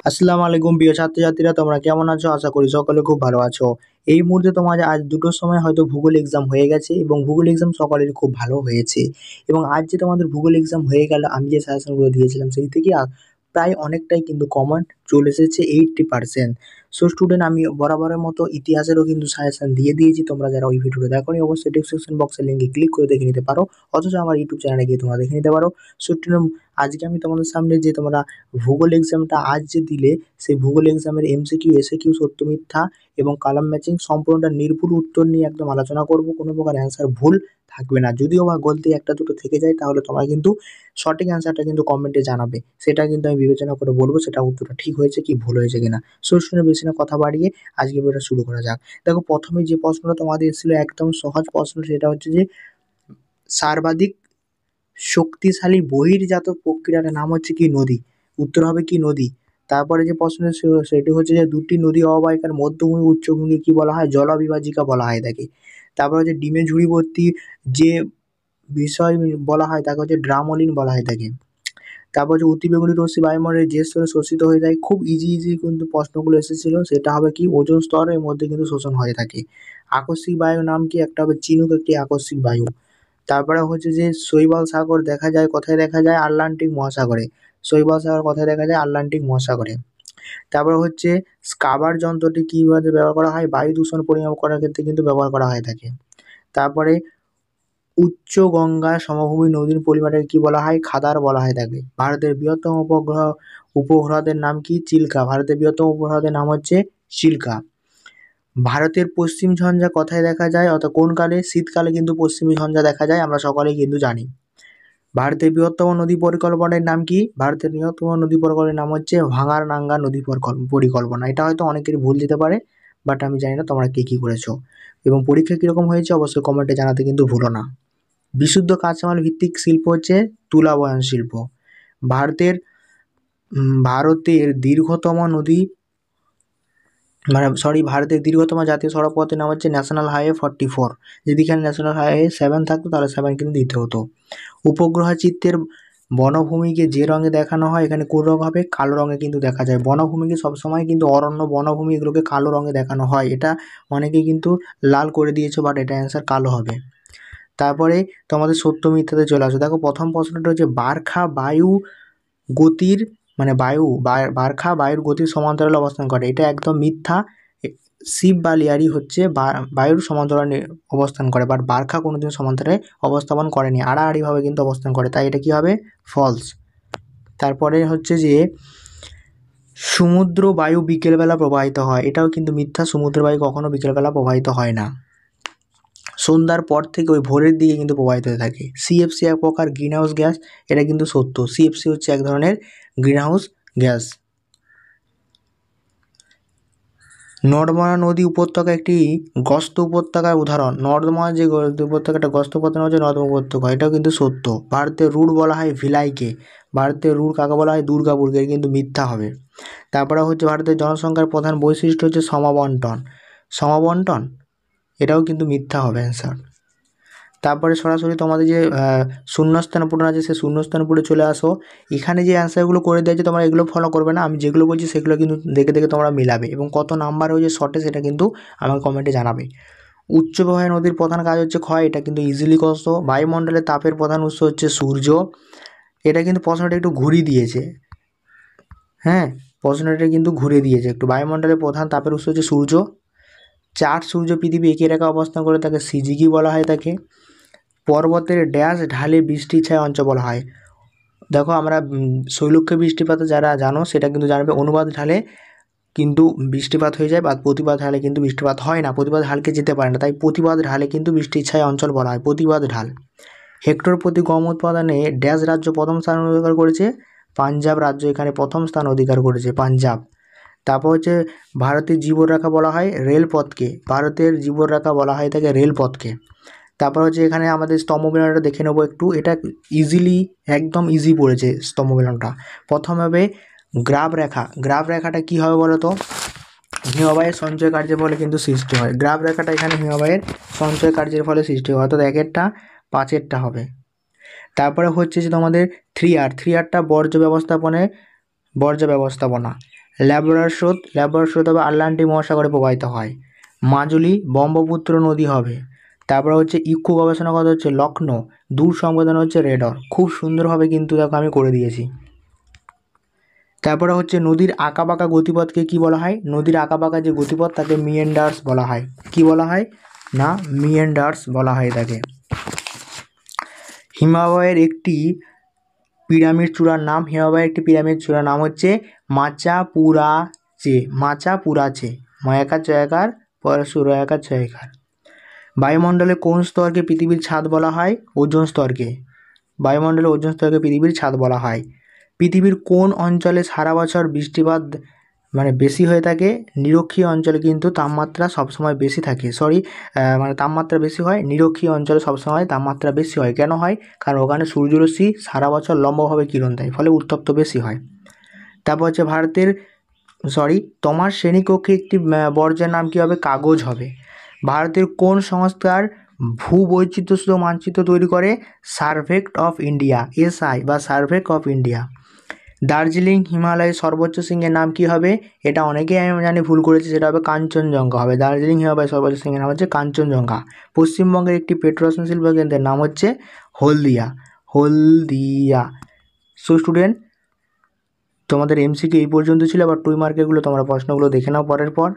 আসসালামু আলাইকুম প্রিয় ছাত্রছাত্রীরা, তোমরা কেমন আছো? আশা করি সকলে খুব ভালো আছো। এই মুহূর্তে তোমাদের আজ 2টোর সময় হয়তো ভূগোল এক্সাম হয়ে গেছে এবং ভূগোল এক্সাম সকলেরই খুব ভালো হয়েছে। এবং আজ যে তোমাদের ভূগোল এক্সাম হয়ে গেল, আমি যে সাজেশনগুলো দিয়েছিলাম সেই থেকে প্রায় অনেকটাই কিন্তু কমন চলে এসেছে 80%। সো স্টুডেন্ট, আমি বরাবরের মতো ইতিহাসেরও কিন্তু সাজেশন দিয়ে দিয়েছি। তোমরা যারা ওই ভিডিওটা দেখোনি অবশ্যই ডেসক্রিপশন বক্সের লিঙ্কে ক্লিক করে দেখে নিতে পারো, অথচ আমার ইউটিউব চ্যানেলে গিয়ে তোমরা দেখে নিতে পারো। সো স্টুডেন্ট, আজকে আমি তোমাদের সামনে যে তোমরা ভূগোল এক্সামটা আজ যে দিলে, সেই ভূগোল এক্সামের এমসিকিউ এসএকিউ সত্য মিথ্যা এবং কালাম ম্যাচিং সম্পূর্ণটা নির্ভুল উত্তর নিয়ে একদম আলোচনা করব। কোনো প্রকার অ্যান্সার ভুল থাকবে না। যদিও বা গলতি একটা দুটো থেকে যায় তাহলে তোমরা কিন্তু সঠিক অ্যান্সারটা কিন্তু কমেন্টে জানাবে, সেটা কিন্তু আমি বিবেচনা করে বলবো সেটা উত্তরটা ঠিক হয়েছে কি ভুল হয়েছে কিনা। সো শুনে বেশি না কথা বাড়িয়ে আজকে ভিডিওটা শুরু করা যাক। দেখো, প্রথমে যে প্রশ্নটা তোমাদের এসেছিল একদম সহজ প্রশ্ন, সেটা হচ্ছে যে সর্বাধিক শক্তিশালী বহির্জাত প্রক্রিয়াটার নাম হচ্ছে কি? নদী। উত্তর হবে কি? নদী। তারপরে যে প্রশ্ন সেটি হচ্ছে যে দুটি নদী অববাহিকার মধ্যভূমি উচ্চভূমি কি বলা হয়? জলবিভাজিকা বলা হয় তাকে। তারপর হচ্ছে ডিমে ঝুড়ি ভর্তি যে বিষয় বলা হয় তাকে হচ্ছে ড্রামলিন বলা হয় তাকে। তারপর হচ্ছে অতিবেগুনি রশ্মি বায়ুমণ্ডলে যে স্তরে শোষিত হয়ে যায়, খুব ইজি ইজি কিন্তু প্রশ্নগুলো এসেছিল, সেটা হবে কি? ওজোন স্তরের মধ্যে কিন্তু শোষণ হয়ে থাকে। আকস্মিক বায়ুর নাম কি? একটা হবে চিনুক, একটি আকস্মিক বায়ু। তারপরে হচ্ছে যে শৈবাল সাগর দেখা যায় কোথায়? দেখা যায় আটলান্টিক মহাসাগরে। শৈবাল সাগর কোথায় দেখা যায়? আটলান্টিক মহাসাগরে। তারপরে হচ্ছে স্কাবার যন্ত্রটি কিভাবে ব্যবহার করা হয়? বায়ু দূষণ পরিমাপ করার ক্ষেত্রে কিন্তু ব্যবহার করা হয়ে থাকে। তারপরে উচ্চ গঙ্গা সমভূমি নদীর পরিবারকে কি বলা হয়? খাদার বলা হয় থাকে। ভারতের বৃহত্তম উপগ্রহদের নাম কি? চিল্কা। ভারতের বৃহত্তম উপগ্রহদের নাম হচ্ছে চিল্কা। ভারতের পশ্চিম ঝঞ্ঝা কোথায় দেখা যায়? অর্থাৎ কোন কালে? শীতকালে কিন্তু পশ্চিমী ঝঞ্ঝা দেখা যায়, আমরা সকলেই কিন্তু জানি। ভারতের বৃহত্তম নদী পরিকল্পনার নাম কি? ভারতের বৃহত্তম নদী পরিকল্পনার নাম হচ্ছে ভাঙারনাঙ্গা নদী পরিকল্পনা। এটা হয়তো অনেকেরই ভুল যেতে পারে, বাট আমি জানি না তোমরা কে কী করেছো এবং পরীক্ষা কীরকম হয়েছে অবশ্যই কমেন্টে জানাতে কিন্তু ভুলো না। বিশুদ্ধ কাঁচামাল ভিত্তিক শিল্প হচ্ছে তুলা বয়ন শিল্প। ভারতের ভারতের দীর্ঘতম নদী ভারতের দীর্ঘতম জাতীয় সড়ক পথের নাম হচ্ছে ন্যাশনাল হাইওয়ে 44। যদি এখানে ন্যাশনাল হাইওয়ে 7 থাকতো তাহলে 7 কিন্তু দিতে হতো। উপগ্রহ চিত্রের বনভূমিকে যে রঙে দেখানো হয়, এখানে কোন রঙ হবে? কালো রঙে কিন্তু দেখা যায়। বনভূমিকে সবসময় কিন্তু অরণ্য বনভূমি এগুলোকে কালো রঙে দেখানো হয়। এটা অনেকেই কিন্তু লাল করে দিয়েছে, বাট এটা অ্যান্সার কালো হবে। তারপরে তোমাদের সত্য মিথ্যাতে চলে আসো। দেখো, প্রথম প্রশ্নটা হচ্ছে বারখা বায়ু গতির বারখা বায়ুর গতির সমান্তরালে অবস্থান করে। এটা একদম মিথ্যা। শিব বা লিয়ারি হচ্ছে বায়ুর সমান্তরালে অবস্থান করে, বাট বারখা কোনোদিন সমান্তরালে অবস্থাপন করেনি, আড়াআড়িভাবে কিন্তু অবস্থান করে, তাই এটা কি হবে? ফলস। তারপরে হচ্ছে যে সমুদ্র বায়ু বিকেলবেলা প্রবাহিত হয়, এটাও কিন্তু মিথ্যা। সমুদ্র বায়ু কখনো বিকেলবেলা প্রবাহিত হয় না, সন্ধ্যার পর থেকে ওই ভোরের দিকে কিন্তু প্রবাহিত হয়ে থাকে। সিএফসি এক প্রকার গ্রিনহাউস গ্যাস, এটা কিন্তু সত্য। সিএফসি হচ্ছে এক ধরনের গ্রিনহাউস গ্যাস। নর্মদা নদী উপত্যকা একটি গস্ত উপত্যকার উদাহরণ। নর্দমা যে উপত্যকাটা গস্ত উপত্যকা হচ্ছে নর্দমা উপত্যকা, এটাও কিন্তু সত্য। ভারতের রুট বলা হয় ভিলাইকে। ভারতের রুট কাকে বলা হয়? দুর্গাপুরকে, কিন্তু মিথ্যা হবে। তারপরে হচ্ছে ভারতের জনসংখ্যার প্রধান বৈশিষ্ট্য হচ্ছে সমাবন্টন, এটাও কিন্তু মিথ্যা হবে অ্যান্সার। তারপরে সরাসরি তোমাদের যে শূন্যস্থান পূরণ আছে সেই শূন্যস্থান পূরণে চলে আসো। এখানে যে অ্যান্সারগুলো করে দিয়েছে তোমরা এগুলো ফলো করবে না, আমি যেগুলো বলছি সেগুলো কিন্তু দেখে দেখে তোমরা মিলাবে এবং কত নাম্বার হয়েছে শর্টে সেটা কিন্তু আমাকে কমেন্টে জানাবে। উচ্চ প্রবাহী নদীর প্রধান কাজ হচ্ছে ক্ষয়, এটা কিন্তু ইজিলি কষ্ট। বায়ুমণ্ডলে তাপের প্রধান উৎস হচ্ছে সূর্য, এটা কিন্তু প্রশ্নটা একটু ঘুরিয়ে দিয়েছে। হ্যাঁ, প্রশ্নটা কিন্তু ঘুরে দিয়েছে একটু। বায়ুমণ্ডলের প্রধান তাপের উৎস হচ্ছে সূর্য। 4 সূর্য পৃথিবী একই রেখা অবস্থান করে তাকে সিজিকি বলা হয় তাকে। পর্বতের ড্যাশ ঢালে বৃষ্টি ছায়া অঞ্চল বলা হয়। দেখো, আমরা শৈলক্ষে বৃষ্টিপাতে যারা জানো সেটা কিন্তু জানবে, অনুপাত ঢালে কিন্তু বৃষ্টিপাত হয়ে যায়, বা প্রতিপাত ঢালে কিন্তু বৃষ্টিপাত হয় না, প্রতিপাত ঢালকে যেতে পারে না, তাই প্রতিপাত ঢালে কিন্তু বৃষ্টির ছায়া অঞ্চল বলা হয়, প্রতিপাত ঢাল। হেক্টর প্রতি গম উৎপাদনে ড্যাশ রাজ্য প্রথম স্থান অধিকার করেছে? পাঞ্জাব রাজ্য এখানে প্রথম স্থান অধিকার করেছে, পাঞ্জাব। তারপর হচ্ছে ভারতের জীবনরেখা বলা হয় রেলপথকে, ভারতের জীবনরেখা বলা হয় তাকে রেলপথকে। তারপর হচ্ছে এখানে আমাদের স্তম্ভমেলনটা দেখে নেবো একটু, এটা ইজিলি একদম ইজি পড়েছে স্তম্ভমেলনটা। প্রথম হবে গ্রাফ রেখা। গ্রাফ রেখাটা কী হবে বলো তো? হিমবাহের সঞ্চয় কার্যের ফলে কিন্তু সৃষ্টি হয়। গ্রাফ রেখাটা এখানে হিমবাহের সঞ্চয় কার্যের ফলে সৃষ্টি হয়, অর্থাৎ 1-এরটা 5-এরটা হবে। তারপরে হচ্ছে যে তোমাদের 3R। 3Rটা বর্জ্য ব্যবস্থাপনা। ল্যাবরার স্রোত হবে আটলান্টিক মহাসাগরে প্রবাহিত হয়। মাজুলি ব্রহ্মপুত্র নদী হবে। তারপরে হচ্ছে ইকো গবেষণা কথা হচ্ছে লখনৌ, দূর সংবেদন হচ্ছে রেডর। খুব সুন্দরভাবে কিন্তু দেখো আমি করে দিয়েছি। তারপরে হচ্ছে নদীর আঁকাবাঁকা গতিপথকে কি বলা হয়? নদীর আঁকাবাঁকা যে গতিপথ তাকে মিয়েন্ডার্স বলা হয়। কি বলা হয়? না, মিয়েন্ডার্স বলা হয় তাকে। হিমালয়ের একটি পিরামিড চূড়ার নাম হচ্ছে মাচাপুরাচে। ময়াকার চয়াকার পরশুরয়াকার চয়াকার। বায়ুমণ্ডলে কোন স্তরকে পৃথিবীর ছাদ বলা হয়? ওজোন স্তরকে। বায়ুমণ্ডলে ওজোন স্তরকে পৃথিবীর ছাদ বলা হয়। পৃথিবীর কোন অঞ্চলে সারা বছর বৃষ্টিপাত বেশি হয়ে থাকে? নিরক্ষীয় অঞ্চলে কিন্তু তাপমাত্রা সবসময় বেশি থাকে। তাপমাত্রা বেশি হয়, নিরক্ষীয় অঞ্চলে সবসময় তাপমাত্রা বেশি হয়। কেন হয়? কারণ ওখানে সূর্যরশ্মি সারা বছর লম্বভাবে কিরণ দেয়, ফলে উত্তপ্ত বেশি হয়। তারপর হচ্ছে তোমার শ্রেণীকক্ষে একটি বর্জ্যের নাম কী হবে? কাগজ হবে। ভারতের কোন সংস্থার ভূবৈচিত্র্য মানচিত্র তৈরি করে? সার্ভে অফ ইন্ডিয়া, SI বা সার্ভে অফ ইন্ডিয়া। দার্জিলিং হিমালয়ের সর্বোচ্চ শৃঙ্গের নাম কি হবে? এটা অনেকেই আমি জানি ভুল করেছি, সেটা হবে কাঞ্চনজঙ্ঘা হবে। দার্জিলিং হিমালয়ের সর্বোচ্চ শৃঙ্গের নাম হচ্ছে কাঞ্চনজঙ্ঘা। পশ্চিমবঙ্গের একটি পেট্রোরসায়ন শিল্প কেন্দ্রের নাম হচ্ছে হলদিয়া। সো স্টুডেন্ট, তোমাদের MCQ এই পর্যন্ত ছিল। আবার 2 মার্কেরগুলো তোমরা প্রশ্নগুলো দেখে নাও পরের পর।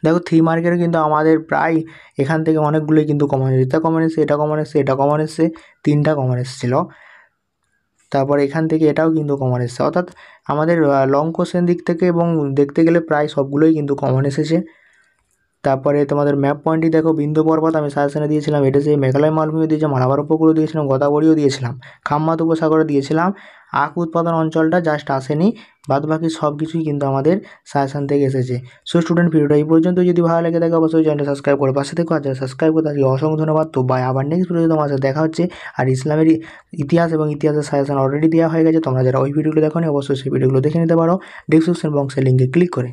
দেখো 3 মার্কের কিন্তু আমাদের প্রায় এখান থেকে অনেকগুলোই কিন্তু কমন এসেছে। এটা কমন এসেছে, এটা কমন এসেছে, এটা কমন এসেছে, 3টা কমন এসেছিলো। তারপর এখান থেকে এটাও কিন্তু কমন এসেছে। অর্থাৎ আমাদের লং কোশ্চেন দিক থেকে এবং দেখতে গেলে প্রায় সবগুলোই কিন্তু কমন এসেছে। তারপরে তোমাদের ম্যাপ পয়েন্টটি দেখো, বিন্দু পর্বত আমি সাজেশনে দিয়েছিলাম, এটা সেই মেঘালয় মালভূমি দিয়েছে, মালাবার উপকূলও দিয়েছিলাম, গোদাবরীও দিয়েছিলাম, খাম্বাত উপসাগরও দিয়েছিলাম। আখ উৎপাদন অঞ্চলটা জাস্ট আসেনি, বাদবাকি সব কিছুই কিন্তু আমাদের সাজেশন থেকে এসেছে। সো স্টুডেন্ট, ভিডিওটা এই পর্যন্ত। যদি ভালো লাগে থাকে অবশ্যই চ্যানেলটা সাবস্ক্রাইব করে পাশে থেকো। আর যারা সাবস্ক্রাইব করে তাদেরকে অসংখ্য ধন্যবাদ। তো বাই, আবার নেক্সট ভিডিওতে তোমার সাথে দেখা হচ্ছে। আর ইসলামের ইতিহাস এবং ইতিহাসের সাজেশন অলরেডি দেওয়া হয়ে গেছে। তোমরা যারা ওই ভিডিওগুলো দেখো নি অবশ্যই সেই ভিডিওগুলো দেখে নিতে পারো ডিসক্রিপশন বক্সের লিঙ্কে ক্লিক করে।